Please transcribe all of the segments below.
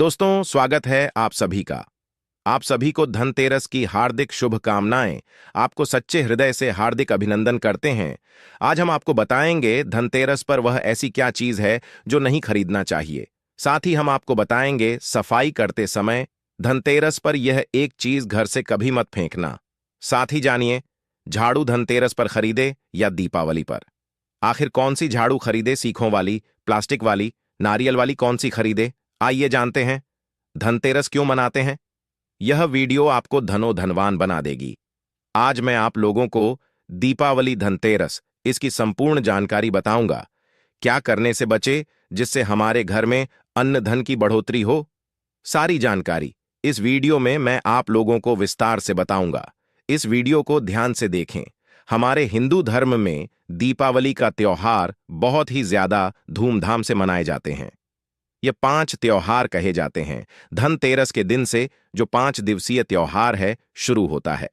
दोस्तों, स्वागत है आप सभी का। आप सभी को धनतेरस की हार्दिक शुभकामनाएं। आपको सच्चे हृदय से हार्दिक अभिनंदन करते हैं। आज हम आपको बताएंगे धनतेरस पर वह ऐसी क्या चीज है जो नहीं खरीदना चाहिए। साथ ही हम आपको बताएंगे सफाई करते समय धनतेरस पर यह एक चीज घर से कभी मत फेंकना। साथ ही जानिए, झाड़ू धनतेरस पर खरीदे या दीपावली पर। आखिर कौन सी झाड़ू खरीदे, सीखों वाली, प्लास्टिक वाली, नारियल वाली, कौन सी खरीदे? आइए जानते हैं धनतेरस क्यों मनाते हैं। यह वीडियो आपको धनवान बना देगी। आज मैं आप लोगों को दीपावली, धनतेरस, इसकी संपूर्ण जानकारी बताऊंगा। क्या करने से बचे जिससे हमारे घर में अन्न धन की बढ़ोतरी हो। सारी जानकारी इस वीडियो में मैं आप लोगों को विस्तार से बताऊंगा। इस वीडियो को ध्यान से देखें। हमारे हिंदू धर्म में दीपावली का त्योहार बहुत ही ज्यादा धूमधाम से मनाए जाते हैं। ये 5 त्योहार कहे जाते हैं। धनतेरस के दिन से जो 5 दिवसीय त्योहार है शुरू होता है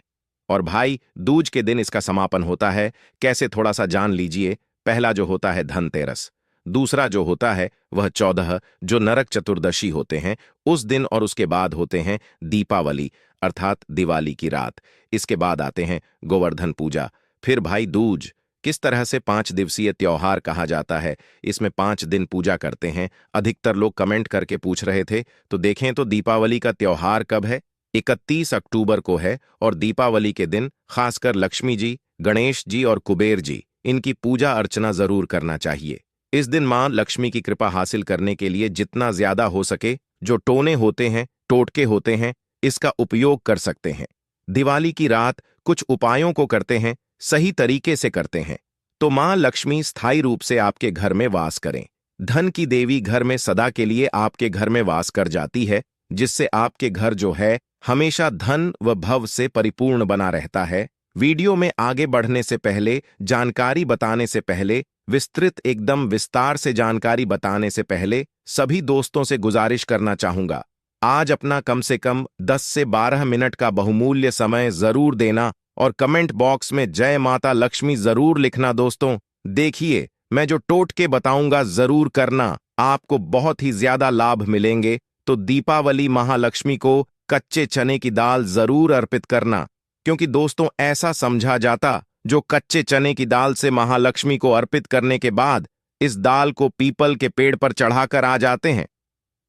और भाई दूज के दिन इसका समापन होता है। कैसे, थोड़ा सा जान लीजिए। पहला जो होता है धनतेरस, दूसरा जो होता है वह 14 जो नरक चतुर्दशी होते हैं उस दिन, और उसके बाद होते हैं दीपावली अर्थात दिवाली की रात। इसके बाद आते हैं गोवर्धन पूजा, फिर भाई दूज। किस तरह से 5 दिवसीय त्योहार कहा जाता है, इसमें 5 दिन पूजा करते हैं। अधिकतर लोग कमेंट करके पूछ रहे थे, तो देखें तो दीपावली का त्योहार कब है? 31 अक्टूबर को है। और दीपावली के दिन खासकर लक्ष्मी जी, गणेश जी और कुबेर जी, इनकी पूजा अर्चना जरूर करना चाहिए। इस दिन मां लक्ष्मी की कृपा हासिल करने के लिए जितना ज्यादा हो सके जो टोने होते हैं, टोटके होते हैं, इसका उपयोग कर सकते हैं। दिवाली की रात कुछ उपायों को करते हैं, सही तरीके से करते हैं तो मां लक्ष्मी स्थायी रूप से आपके घर में वास करें। धन की देवी घर में सदा के लिए आपके घर में वास कर जाती है, जिससे आपके घर जो है हमेशा धन व भव से परिपूर्ण बना रहता है। वीडियो में आगे बढ़ने से पहले, जानकारी बताने से पहले, विस्तृत एकदम विस्तार से जानकारी बताने से पहले सभी दोस्तों से गुजारिश करना चाहूंगा, आज अपना कम से कम 10 से 12 मिनट का बहुमूल्य समय जरूर देना और कमेंट बॉक्स में जय माता लक्ष्मी जरूर लिखना। दोस्तों देखिए, मैं जो टोटके बताऊंगा जरूर करना, आपको बहुत ही ज्यादा लाभ मिलेंगे। तो दीपावली महालक्ष्मी को कच्चे चने की दाल जरूर अर्पित करना, क्योंकि दोस्तों ऐसा समझा जाता जो कच्चे चने की दाल से महालक्ष्मी को अर्पित करने के बाद इस दाल को पीपल के पेड़ पर चढ़ाकर आ जाते हैं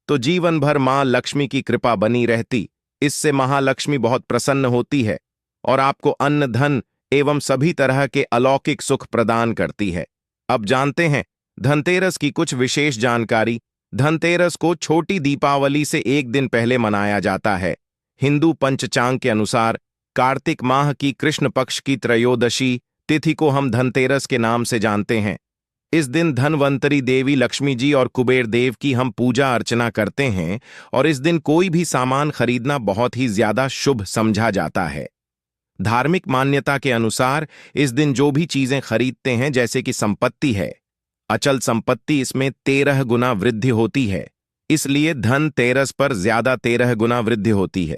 तो जीवन भर मां लक्ष्मी की कृपा बनी रहती। इससे महालक्ष्मी बहुत प्रसन्न होती है और आपको अन्न धन एवं सभी तरह के अलौकिक सुख प्रदान करती है। अब जानते हैं धनतेरस की कुछ विशेष जानकारी। धनतेरस को छोटी दीपावली से एक दिन पहले मनाया जाता है। हिंदू पंचांग के अनुसार कार्तिक माह की कृष्ण पक्ष की त्रयोदशी तिथि को हम धनतेरस के नाम से जानते हैं। इस दिन धनवंतरी देवी लक्ष्मी जी और कुबेर देव की हम पूजा अर्चना करते हैं और इस दिन कोई भी सामान खरीदना बहुत ही ज्यादा शुभ समझा जाता है। धार्मिक मान्यता के अनुसार इस दिन जो भी चीजें खरीदते हैं, जैसे कि संपत्ति है, अचल संपत्ति, इसमें 13 गुना वृद्धि होती है। इसलिए धनतेरस पर ज्यादा 13 गुना वृद्धि होती है।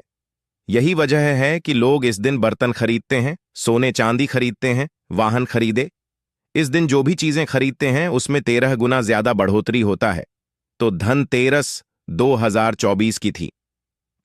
यही वजह है कि लोग इस दिन बर्तन खरीदते हैं, सोने चांदी खरीदते हैं, वाहन खरीदे। इस दिन जो भी चीजें खरीदते हैं उसमें 13 गुना ज्यादा बढ़ोतरी होता है। तो धनतेरस 2024 की थी।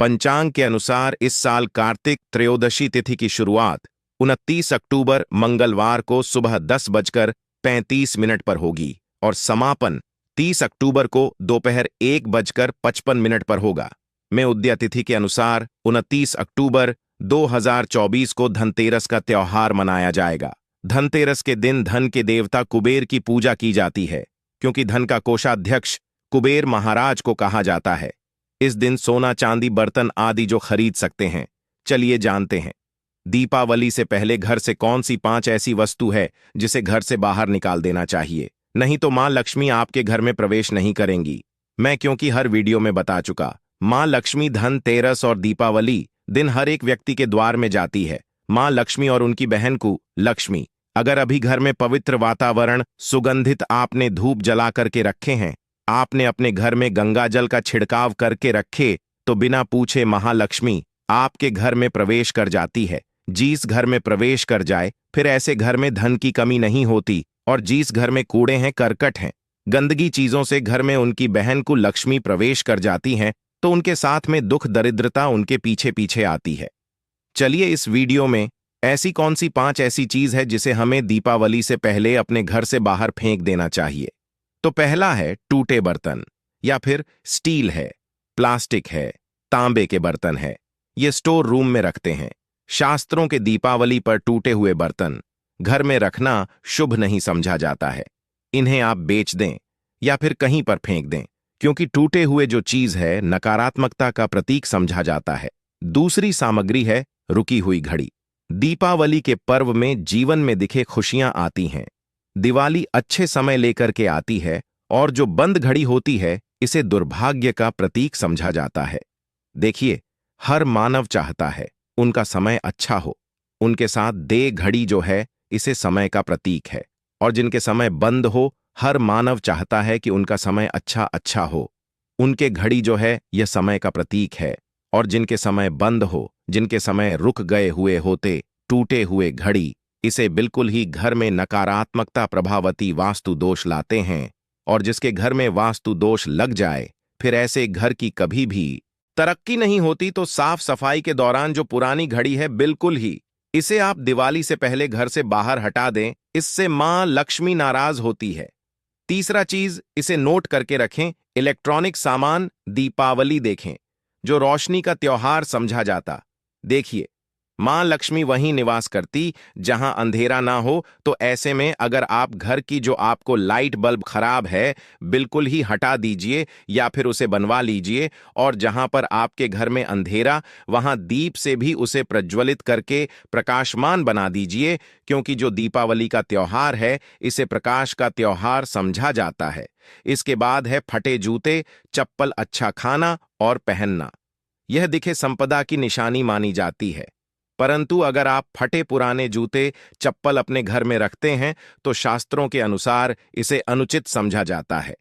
पंचांग के अनुसार इस साल कार्तिक त्रयोदशी तिथि की शुरुआत 29 अक्टूबर मंगलवार को सुबह 10:35 पर होगी और समापन 30 अक्टूबर को दोपहर 1:55 पर होगा। में उदया तिथि के अनुसार 29 अक्टूबर 2024 को धनतेरस का त्योहार मनाया जाएगा। धनतेरस के दिन धन के देवता कुबेर की पूजा की जाती है, क्योंकि धन का कोषाध्यक्ष कुबेर महाराज को कहा जाता है। इस दिन सोना चांदी बर्तन आदि जो खरीद सकते हैं। चलिए जानते हैं दीपावली से पहले घर से कौन सी 5 ऐसी वस्तु है जिसे घर से बाहर निकाल देना चाहिए, नहीं तो मां लक्ष्मी आपके घर में प्रवेश नहीं करेंगी। मैं क्योंकि हर वीडियो में बता चुका, मां लक्ष्मी धनतेरस और दीपावली दिन हर एक व्यक्ति के द्वार में जाती है। मां लक्ष्मी और उनकी बहन को लक्ष्मी। अगर अभी घर में पवित्र वातावरण, सुगंधित आपने धूप जला करके रखे हैं, आपने अपने घर में गंगा जल का छिड़काव करके रखे, तो बिना पूछे महालक्ष्मी आपके घर में प्रवेश कर जाती है। जिस घर में प्रवेश कर जाए फिर ऐसे घर में धन की कमी नहीं होती, और जिस घर में कूड़े हैं, करकट हैं, गंदगी चीजों से घर में उनकी बहन को लक्ष्मी प्रवेश कर जाती हैं तो उनके साथ में दुख दरिद्रता उनके पीछे पीछे आती है। चलिए इस वीडियो में ऐसी कौन सी 5 ऐसी चीज है जिसे हमें दीपावली से पहले अपने घर से बाहर फेंक देना चाहिए। तो पहला है टूटे बर्तन, या फिर स्टील है, प्लास्टिक है, तांबे के बर्तन है। ये स्टोर रूम में रखते हैं। शास्त्रों के दीपावली पर टूटे हुए बर्तन घर में रखना शुभ नहीं समझा जाता है। इन्हें आप बेच दें या फिर कहीं पर फेंक दें, क्योंकि टूटे हुए जो चीज है नकारात्मकता का प्रतीक समझा जाता है। दूसरी सामग्री है रुकी हुई घड़ी। दीपावली के पर्व में जीवन में दिखे खुशियां आती हैं। दिवाली अच्छे समय लेकर के आती है, और जो बंद घड़ी होती है इसे दुर्भाग्य का प्रतीक समझा जाता है। देखिए, हर मानव चाहता है उनका समय अच्छा हो। उनके साथ दे घड़ी जो है इसे समय का प्रतीक है, और जिनके समय बंद हो हर मानव चाहता है कि उनका समय अच्छा अच्छा हो। उनके घड़ी जो है यह समय का प्रतीक है, और जिनके समय बंद हो, जिनके समय रुक गए हुए होते, टूटे हुए घड़ी, इसे बिल्कुल ही घर में नकारात्मकता प्रभावती वास्तु दोष लाते हैं। और जिसके घर में वास्तु दोष लग जाए फिर ऐसे घर की कभी भी तरक्की नहीं होती। तो साफ सफाई के दौरान जो पुरानी घड़ी है बिल्कुल ही इसे आप दिवाली से पहले घर से बाहर हटा दें, इससे मां लक्ष्मी नाराज होती है। तीसरा चीज, इसे नोट करके रखें, इलेक्ट्रॉनिक सामान दीपावली देखें जो रोशनी का त्योहार समझा जाता। देखिए, मां लक्ष्मी वहीं निवास करती जहां अंधेरा ना हो। तो ऐसे में अगर आप घर की जो आपको लाइट बल्ब खराब है बिल्कुल ही हटा दीजिए या फिर उसे बनवा लीजिए, और जहां पर आपके घर में अंधेरा वहां दीप से भी उसे प्रज्वलित करके प्रकाशमान बना दीजिए, क्योंकि जो दीपावली का त्योहार है इसे प्रकाश का त्योहार समझा जाता है। इसके बाद है फटे जूते, चप्पल अच्छा खाना और पहनना। यह दिखे संपदा की निशानी मानी जाती है, परंतु अगर आप फटे पुराने जूते चप्पल अपने घर में रखते हैं तो शास्त्रों के अनुसार इसे अनुचित समझा जाता है।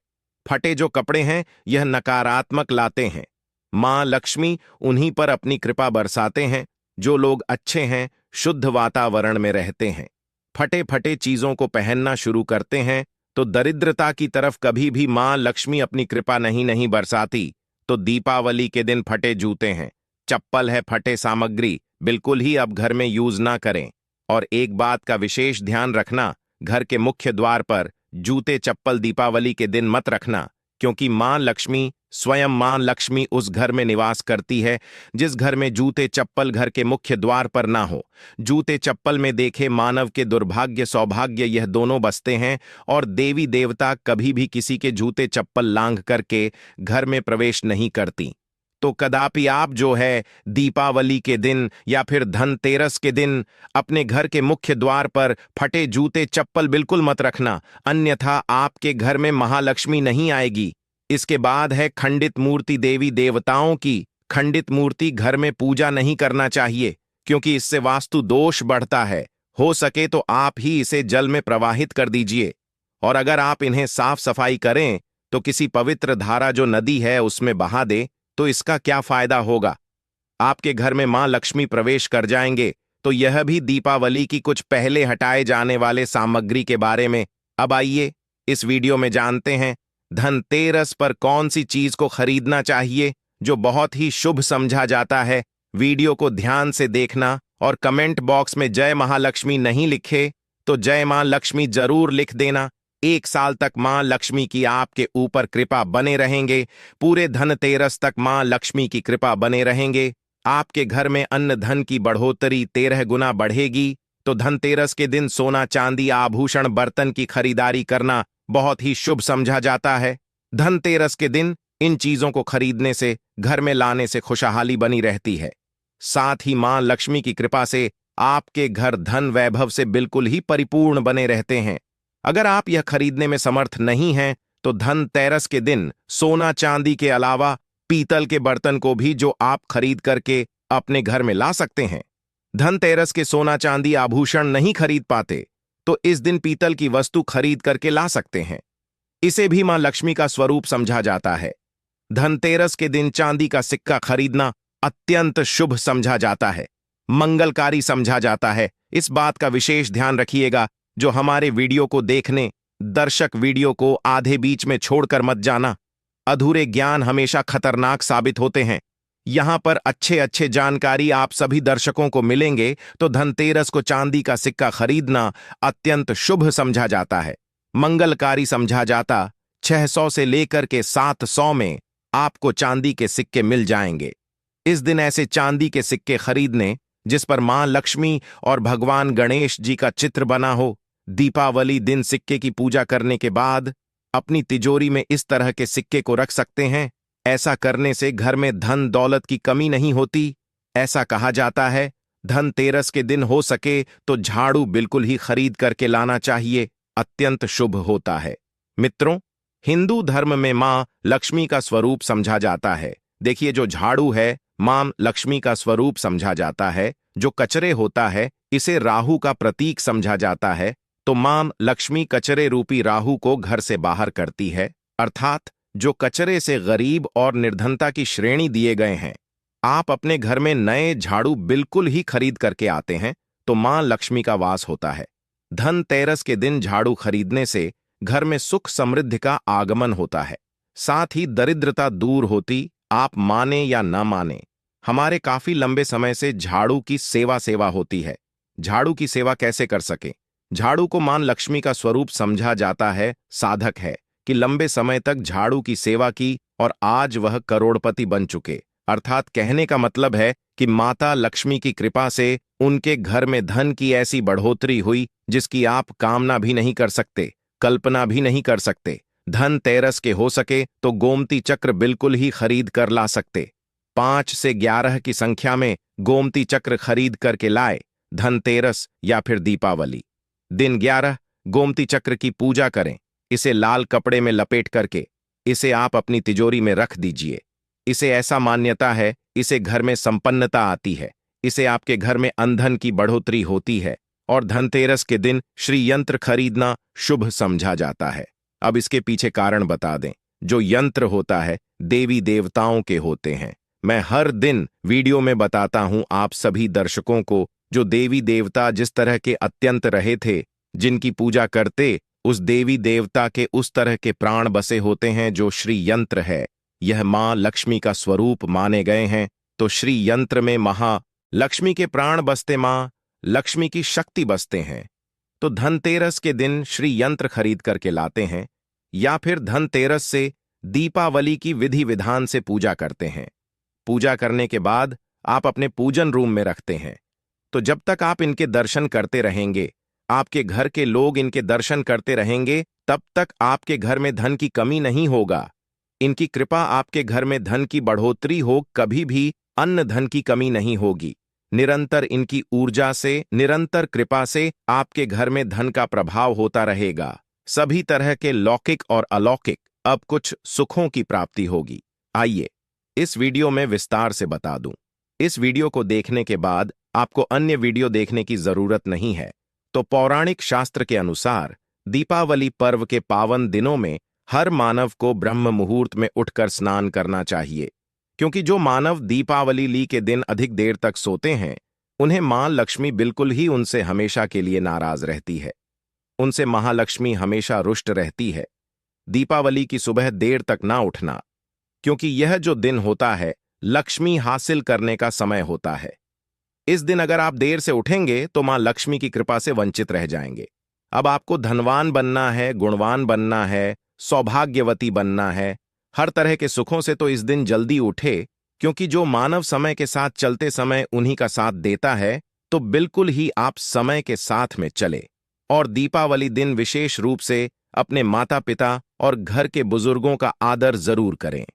फटे जो कपड़े हैं यह नकारात्मक लाते हैं। मां लक्ष्मी उन्हीं पर अपनी कृपा बरसाते हैं जो लोग अच्छे हैं, शुद्ध वातावरण में रहते हैं। फटे फटे चीजों को पहनना शुरू करते हैं तो दरिद्रता की तरफ कभी भी मां लक्ष्मी अपनी कृपा नहीं नहीं बरसाती। तो दीपावली के दिन फटे जूते हैं, चप्पल है, फटे सामग्री बिल्कुल ही अब घर में यूज ना करें। और एक बात का विशेष ध्यान रखना, घर के मुख्य द्वार पर जूते चप्पल दीपावली के दिन मत रखना, क्योंकि मां लक्ष्मी स्वयं मां लक्ष्मी उस घर में निवास करती है जिस घर में जूते चप्पल घर के मुख्य द्वार पर ना हो। जूते चप्पल में देखे मानव के दुर्भाग्य सौभाग्य यह दोनों बसते हैं, और देवी देवता कभी भी किसी के जूते चप्पल लांघ करके घर में प्रवेश नहीं करती। तो कदापि आप जो है दीपावली के दिन या फिर धनतेरस के दिन अपने घर के मुख्य द्वार पर फटे जूते चप्पल बिल्कुल मत रखना, अन्यथा आपके घर में महालक्ष्मी नहीं आएगी। इसके बाद है खंडित मूर्ति देवी देवताओं की। खंडित मूर्ति घर में पूजा नहीं करना चाहिए, क्योंकि इससे वास्तु दोष बढ़ता है। हो सके तो आप ही इसे जल में प्रवाहित कर दीजिए, और अगर आप इन्हें साफ सफाई करें तो किसी पवित्र धारा जो नदी है उसमें बहा दे तो इसका क्या फायदा होगा। आपके घर में मां लक्ष्मी प्रवेश कर जाएंगे। तो यह भी दीपावली की कुछ पहले हटाए जाने वाले सामग्री के बारे में। अब आइए इस वीडियो में जानते हैं धनतेरस पर कौन सी चीज को खरीदना चाहिए जो बहुत ही शुभ समझा जाता है। वीडियो को ध्यान से देखना, और कमेंट बॉक्स में जय महालक्ष्मी नहीं लिखे तो जय मां लक्ष्मी जरूर लिख देना। 1 साल तक मां लक्ष्मी की आपके ऊपर कृपा बने रहेंगे। पूरे धनतेरस तक मां लक्ष्मी की कृपा बने रहेंगे। आपके घर में अन्न धन की बढ़ोतरी 13 गुना बढ़ेगी। तो धनतेरस के दिन सोना चांदी आभूषण बर्तन की खरीदारी करना बहुत ही शुभ समझा जाता है। धनतेरस के दिन इन चीजों को खरीदने से, घर में लाने से खुशहाली बनी रहती है। साथ ही मां लक्ष्मी की कृपा से आपके घर धन वैभव से बिल्कुल ही परिपूर्ण बने रहते हैं। अगर आप यह खरीदने में समर्थ नहीं हैं तो धनतेरस के दिन सोना चांदी के अलावा पीतल के बर्तन को भी जो आप खरीद करके अपने घर में ला सकते हैं। धनतेरस के सोना चांदी आभूषण नहीं खरीद पाते तो इस दिन पीतल की वस्तु खरीद करके ला सकते हैं। इसे भी मां लक्ष्मी का स्वरूप समझा जाता है। धनतेरस के दिन चांदी का सिक्का खरीदना अत्यंत शुभ समझा जाता है, मंगलकारी समझा जाता है। इस बात का विशेष ध्यान रखिएगा, जो हमारे वीडियो को देखने दर्शक वीडियो को आधे बीच में छोड़कर मत जाना। अधूरे ज्ञान हमेशा खतरनाक साबित होते हैं। यहां पर अच्छे अच्छे जानकारी आप सभी दर्शकों को मिलेंगे। तो धनतेरस को चांदी का सिक्का खरीदना अत्यंत शुभ समझा जाता है, मंगलकारी समझा जाता। 600 से लेकर के 700 में आपको चांदी के सिक्के मिल जाएंगे। इस दिन ऐसे चांदी के सिक्के खरीदने जिस पर मां लक्ष्मी और भगवान गणेश जी का चित्र बना हो। दीपावली दिन सिक्के की पूजा करने के बाद अपनी तिजोरी में इस तरह के सिक्के को रख सकते हैं। ऐसा करने से घर में धन दौलत की कमी नहीं होती। ऐसा कहा जाता है धनतेरस के दिन हो सके तो झाड़ू बिल्कुल ही खरीद करके लाना चाहिए, अत्यंत शुभ होता है। मित्रों, हिंदू धर्म में मां लक्ष्मी का स्वरूप समझा जाता है। देखिए, जो झाड़ू है मां लक्ष्मी का स्वरूप समझा जाता है। जो कचरे होता है इसे राहु का प्रतीक समझा जाता है। तो मां लक्ष्मी कचरे रूपी राहु को घर से बाहर करती है, अर्थात जो कचरे से गरीब और निर्धनता की श्रेणी दिए गए हैं। आप अपने घर में नए झाड़ू बिल्कुल ही खरीद करके आते हैं तो मां लक्ष्मी का वास होता है। धनतेरस के दिन झाड़ू खरीदने से घर में सुख समृद्धि का आगमन होता है, साथ ही दरिद्रता दूर होती। आप माने या ना माने, हमारे काफी लंबे समय से झाड़ू की सेवा होती है। झाड़ू की सेवा कैसे कर सके? झाड़ू को मां लक्ष्मी का स्वरूप समझा जाता है, साधक है कि लंबे समय तक झाड़ू की सेवा की और आज वह करोड़पति बन चुके। अर्थात कहने का मतलब है कि माता लक्ष्मी की कृपा से उनके घर में धन की ऐसी बढ़ोतरी हुई जिसकी आप कामना भी नहीं कर सकते, कल्पना भी नहीं कर सकते। धनतेरस के हो सके तो गोमती चक्र बिल्कुल ही खरीद कर ला सकते। 5 से 11 की संख्या में गोमती चक्र खरीद करके लाए। धनतेरस या फिर दीपावली दिन 11 गोमती चक्र की पूजा करें। इसे लाल कपड़े में लपेट करके इसे आप अपनी तिजोरी में रख दीजिए। इसे ऐसा मान्यता है, इसे घर में संपन्नता आती है, इसे आपके घर में अंधन की बढ़ोतरी होती है और धनतेरस के दिन श्री यंत्र खरीदना शुभ समझा जाता है। अब इसके पीछे कारण बता दें। जो यंत्र होता है देवी देवताओं के होते हैं। मैं हर दिन वीडियो में बताता हूं आप सभी दर्शकों को, जो देवी देवता जिस तरह के अत्यंत रहे थे, जिनकी पूजा करते उस देवी देवता के उस तरह के प्राण बसे होते हैं जो श्री यंत्र है। यह मां लक्ष्मी का स्वरूप माने गए हैं। तो श्री यंत्र में महालक्ष्मी के प्राण बसते, मां लक्ष्मी की शक्ति बसते हैं। तो धनतेरस के दिन श्री यंत्र खरीद करके लाते हैं या फिर धनतेरस से दीपावली की विधि विधान से पूजा करते हैं। पूजा करने के बाद आप अपने पूजन रूम में रखते हैं। तो जब तक आप इनके दर्शन करते रहेंगे, आपके घर के लोग इनके दर्शन करते रहेंगे, तब तक आपके घर में धन की कमी नहीं होगा। इनकी कृपा आपके घर में धन की बढ़ोतरी हो, कभी भी अन्न धन की कमी नहीं होगी। निरंतर इनकी ऊर्जा से, निरंतर कृपा से आपके घर में धन का प्रभाव होता रहेगा। सभी तरह के लौकिक और अलौकिक अब कुछ सुखों की प्राप्ति होगी। आइए इस वीडियो में विस्तार से बता दूं। इस वीडियो को देखने के बाद आपको अन्य वीडियो देखने की जरूरत नहीं है। तो पौराणिक शास्त्र के अनुसार दीपावली पर्व के पावन दिनों में हर मानव को ब्रह्म मुहूर्त में उठकर स्नान करना चाहिए, क्योंकि जो मानव दीपावली के दिन अधिक देर तक सोते हैं, उन्हें मां लक्ष्मी बिल्कुल ही उनसे हमेशा के लिए नाराज रहती है। उनसे महालक्ष्मी हमेशा रुष्ट रहती है। दीपावली की सुबह देर तक ना उठना, क्योंकि यह जो दिन होता है लक्ष्मी हासिल करने का समय होता है। इस दिन अगर आप देर से उठेंगे तो मां लक्ष्मी की कृपा से वंचित रह जाएंगे। अब आपको धनवान बनना है, गुणवान बनना है, सौभाग्यवती बनना है, हर तरह के सुखों से, तो इस दिन जल्दी उठे, क्योंकि जो मानव समय के साथ चलते समय उन्हीं का साथ देता है। तो बिल्कुल ही आप समय के साथ में चले और दीपावली दिन विशेष रूप से अपने माता पिता और घर के बुजुर्गों का आदर जरूर करें।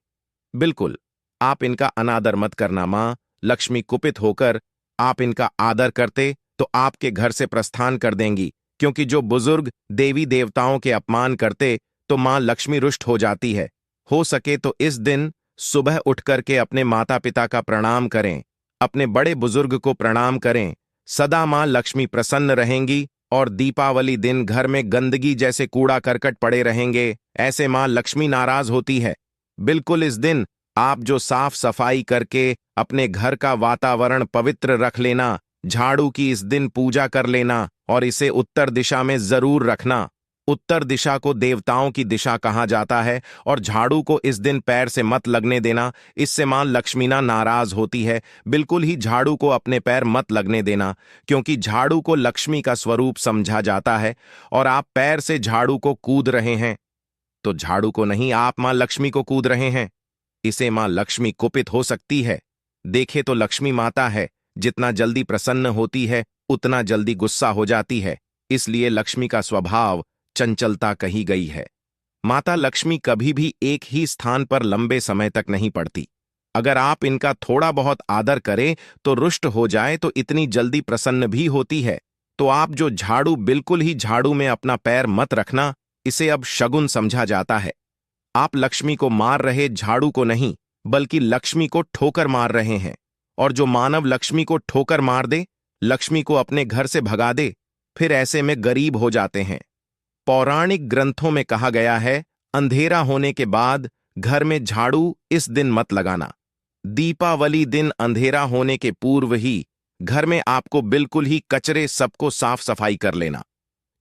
बिल्कुल आप इनका अनादर मत करना। मां लक्ष्मी कुपित होकर आप इनका आदर करते तो आपके घर से प्रस्थान कर देंगी, क्योंकि जो बुजुर्ग देवी देवताओं के अपमान करते तो मां लक्ष्मी रुष्ट हो जाती है। हो सके तो इस दिन सुबह उठ करके अपने माता पिता का प्रणाम करें, अपने बड़े बुजुर्ग को प्रणाम करें। सदा मां लक्ष्मी प्रसन्न रहेंगी और दीपावली दिन घर में गंदगी जैसे कूड़ा करकट पड़े रहेंगे, ऐसे मां लक्ष्मी नाराज होती है। बिल्कुल इस दिन आप जो साफ सफाई करके अपने घर का वातावरण पवित्र रख लेना, झाड़ू की इस दिन पूजा कर लेना और इसे उत्तर दिशा में जरूर रखना। उत्तर दिशा को देवताओं की दिशा कहा जाता है और झाड़ू को इस दिन पैर से मत लगने देना, इससे मां लक्ष्मी ना नाराज होती है। बिल्कुल ही झाड़ू को अपने पैर मत लगने देना, क्योंकि झाड़ू को लक्ष्मी का स्वरूप समझा जाता है और आप पैर से झाड़ू को कूद रहे हैं तो झाड़ू को नहीं, आप मां लक्ष्मी को कूद रहे हैं। इसे मां लक्ष्मी कुपित हो सकती है। देखे तो लक्ष्मी माता है, जितना जल्दी प्रसन्न होती है उतना जल्दी गुस्सा हो जाती है। इसलिए लक्ष्मी का स्वभाव चंचलता कही गई है। माता लक्ष्मी कभी भी एक ही स्थान पर लंबे समय तक नहीं पड़ती। अगर आप इनका थोड़ा बहुत आदर करें तो रुष्ट हो जाए तो इतनी जल्दी प्रसन्न भी होती है। तो आप जो झाड़ू, बिल्कुल ही झाड़ू में अपना पैर मत रखना, इसे अब शगुन समझा जाता है। आप लक्ष्मी को मार रहे, झाड़ू को नहीं, बल्कि लक्ष्मी को ठोकर मार रहे हैं। और जो मानव लक्ष्मी को ठोकर मार दे, लक्ष्मी को अपने घर से भगा दे, फिर ऐसे में गरीब हो जाते हैं। पौराणिक ग्रंथों में कहा गया है, अंधेरा होने के बाद घर में झाड़ू इस दिन मत लगाना। दीपावली दिन अंधेरा होने के पूर्व ही घर में आपको बिल्कुल ही कचरे सबको साफ सफाई कर लेना।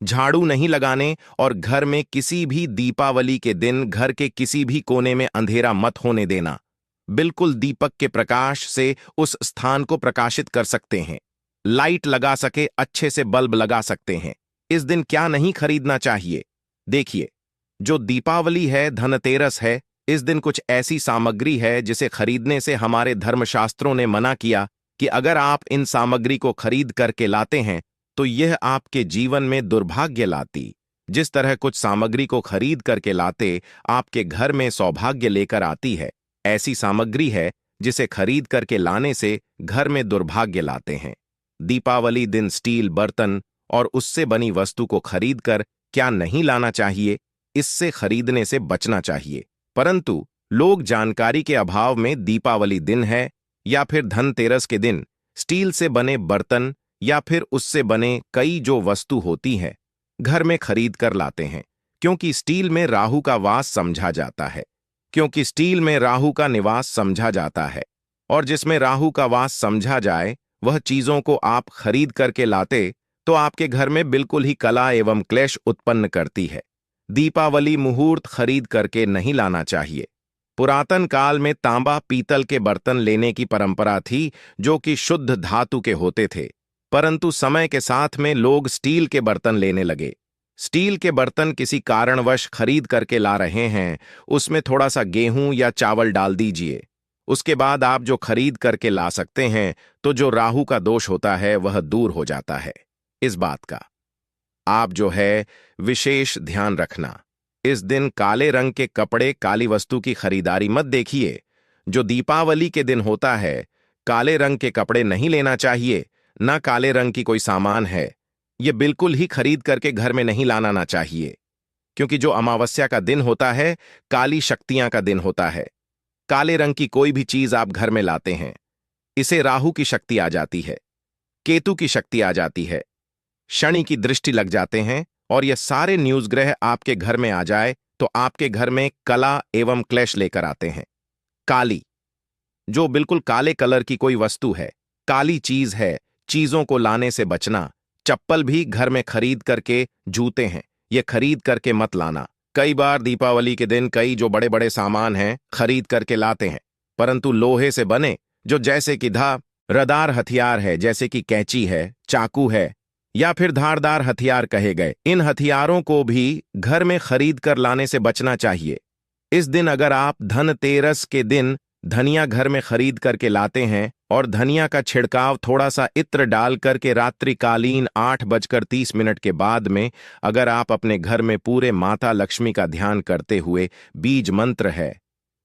झाड़ू नहीं लगाने और घर में किसी भी दीपावली के दिन घर के किसी भी कोने में अंधेरा मत होने देना। बिल्कुल दीपक के प्रकाश से उस स्थान को प्रकाशित कर सकते हैं। लाइट लगा सके अच्छे से बल्ब लगा सकते हैं। इस दिन क्या नहीं खरीदना चाहिए? देखिए, जो दीपावली है, धनतेरस है, इस दिन कुछ ऐसी सामग्री है जिसे खरीदने से हमारे धर्मशास्त्रों ने मना किया कि अगर आप इन सामग्री को खरीद करके लाते हैं तो यह आपके जीवन में दुर्भाग्य लाती। जिस तरह कुछ सामग्री को खरीद करके लाते आपके घर में सौभाग्य लेकर आती है, ऐसी सामग्री है जिसे खरीद करके लाने से घर में दुर्भाग्य लाते हैं। दीपावली दिन स्टील बर्तन और उससे बनी वस्तु को खरीदकर क्या नहीं लाना चाहिए, इससे खरीदने से बचना चाहिए। परंतु लोग जानकारी के अभाव में दीपावली दिन है या फिर धनतेरस के दिन स्टील से बने बर्तन या फिर उससे बने कई जो वस्तु होती है घर में खरीद कर लाते हैं, क्योंकि स्टील में राहु का वास समझा जाता है। क्योंकि स्टील में राहु का निवास समझा जाता है और जिसमें राहु का वास समझा जाए वह चीजों को आप खरीद करके लाते तो आपके घर में बिल्कुल ही कला एवं क्लेश उत्पन्न करती है। दीपावली मुहूर्त खरीद करके नहीं लाना चाहिए। पुरातन काल में तांबा पीतल के बर्तन लेने की परंपरा थी जो कि शुद्ध धातु के होते थे, परंतु समय के साथ में लोग स्टील के बर्तन लेने लगे। स्टील के बर्तन किसी कारणवश खरीद करके ला रहे हैं, उसमें थोड़ा सा गेहूं या चावल डाल दीजिए। उसके बाद आप जो खरीद करके ला सकते हैं तो जो राहु का दोष होता है वह दूर हो जाता है। इस बात का आप जो है विशेष ध्यान रखना। इस दिन काले रंग के कपड़े, काली वस्तु की खरीदारी मत देखिए। जो दीपावली के दिन होता है, काले रंग के कपड़े नहीं लेना चाहिए, ना काले रंग की कोई सामान है, ये बिल्कुल ही खरीद करके घर में नहीं लाना ना चाहिए। क्योंकि जो अमावस्या का दिन होता है, काली शक्तियां का दिन होता है। काले रंग की कोई भी चीज आप घर में लाते हैं, इसे राहु की शक्ति आ जाती है, केतु की शक्ति आ जाती है, शनि की दृष्टि लग जाते हैं और ये सारे न्यूज ग्रह आपके घर में आ जाए तो आपके घर में कला एवं क्लेश लेकर आते हैं। काली, जो बिल्कुल काले कलर की कोई वस्तु है, काली चीज है, चीजों को लाने से बचना। चप्पल भी घर में खरीद करके, जूते हैं, ये खरीद करके मत लाना। कई बार दीपावली के दिन कई जो बड़े बड़े सामान हैं खरीद करके लाते हैं, परंतु लोहे से बने जो जैसे कि धारदार हथियार है, जैसे कि कैंची है, चाकू है या फिर धारदार हथियार कहे गए, इन हथियारों को भी घर में खरीद कर लाने से बचना चाहिए। इस दिन अगर आप धनतेरस के दिन धनिया घर में खरीद करके लाते हैं और धनिया का छिड़काव थोड़ा सा इत्र डाल करके रात्रिकालीन 8:30 के बाद में अगर आप अपने घर में पूरे माता लक्ष्मी का ध्यान करते हुए, बीज मंत्र है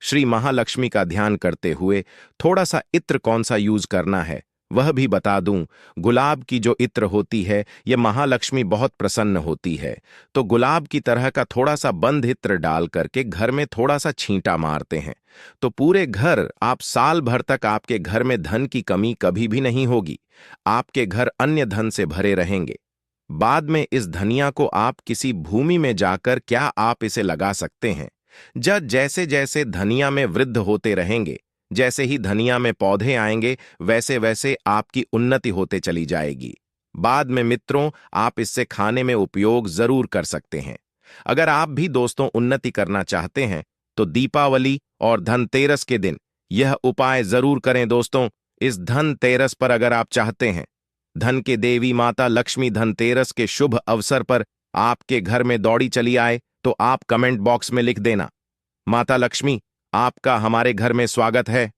श्री महालक्ष्मी का ध्यान करते हुए थोड़ा सा इत्र कौन सा यूज करना है वह भी बता दूं। गुलाब की जो इत्र होती है ये महालक्ष्मी बहुत प्रसन्न होती है, तो गुलाब की तरह का थोड़ा सा बंद इत्र डाल करके घर में थोड़ा सा छींटा मारते हैं तो पूरे घर, आप साल भर तक आपके घर में धन की कमी कभी भी नहीं होगी। आपके घर अन्य धन से भरे रहेंगे। बाद में इस धनिया को आप किसी भूमि में जाकर क्या आप इसे लगा सकते हैं। जैसे जैसे धनिया में वृद्ध होते रहेंगे, जैसे ही धनिया में पौधे आएंगे, वैसे वैसे आपकी उन्नति होते चली जाएगी। बाद में मित्रों, आप इससे खाने में उपयोग जरूर कर सकते हैं। अगर आप भी दोस्तों उन्नति करना चाहते हैं तो दीपावली और धनतेरस के दिन यह उपाय जरूर करें दोस्तों। इस धनतेरस पर अगर आप चाहते हैं धन के देवी माता लक्ष्मी धनतेरस के शुभ अवसर पर आपके घर में दौड़ी चली आए तो आप कमेंट बॉक्स में लिख देना, माता लक्ष्मी आपका हमारे घर में स्वागत है।